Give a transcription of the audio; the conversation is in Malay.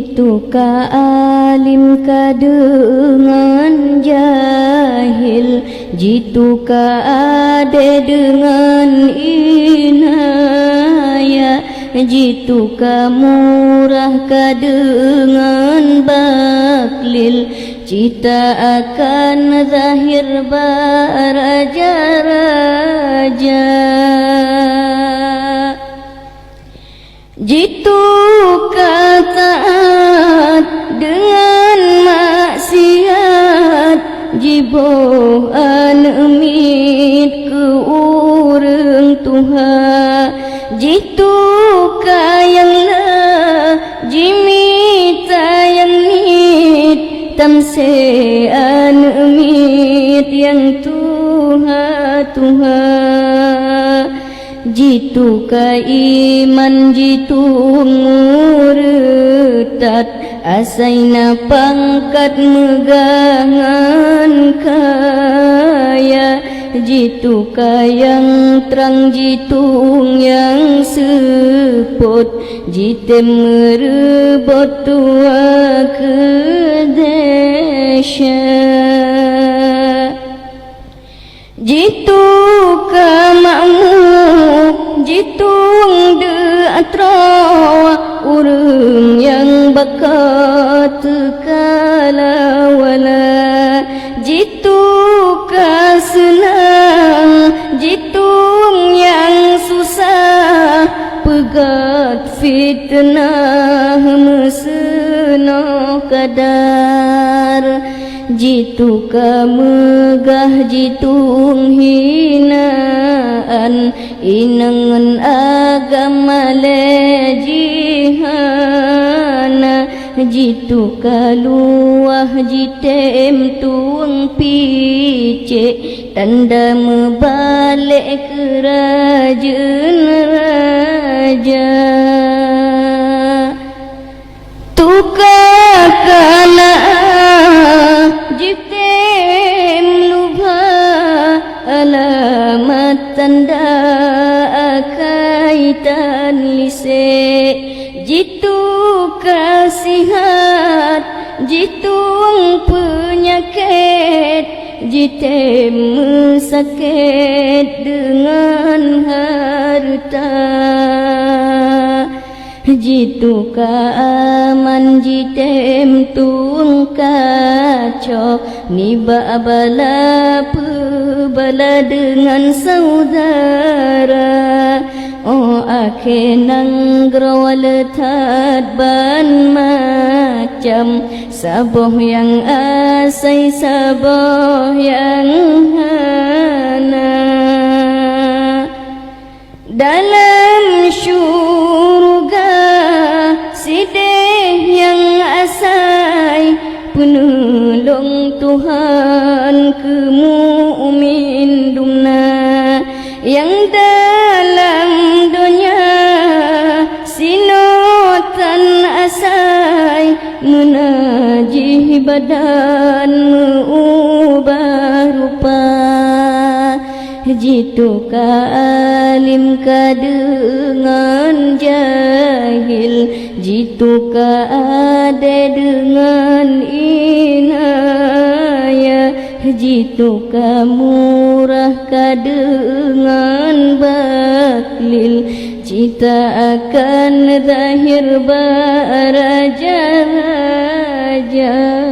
Jitukah alim ka dengan jahil, jitukah ade dengan inaya, jitukah murah ka dengan baklil, cita akan zahir baraja-raja. Jitukah taat dengan maksiat, jiboh anemit ke urang Tuhan, jitukah yang la jimita yang nit tamse anemit yang Tuhan. Jitukah iman jitu murtad, asaina pangkat megangan kaya, jitukah yang terang jitung yang seput, jitem merebut tua kedesya. Jitukah makmuk jitung de atrawa, urang yang bakat kala wala, jitukah senang jitung yang susah, pegat fitnah meseno kadar, jitukah megah jitung hinaan, inangan agama lejihana, jitukah luah jitem tuang pice, tanda membalik kerajaan raja. Tukah kala jitem lubha, alamat tanda kaitan lise, jitukah sihat jitung penyakit, jitem sakit dengan harta, jitukah aman jitem tuang kacau, niba bala pebala dengan saudara. Oh akenang grawal tadban macam, saboh yang asai saboh yang hana, dalam syurga sideh yang asai, penolong Tuhan ke mu'min dumna, yang dalam dunia sinotan asai, menajih badan meubah rupa, jitukah alim ka dengan jahil, jitukah ade dengan inaya, jitukah murah ka dengan baklil, cita akan zahir baraja-raja.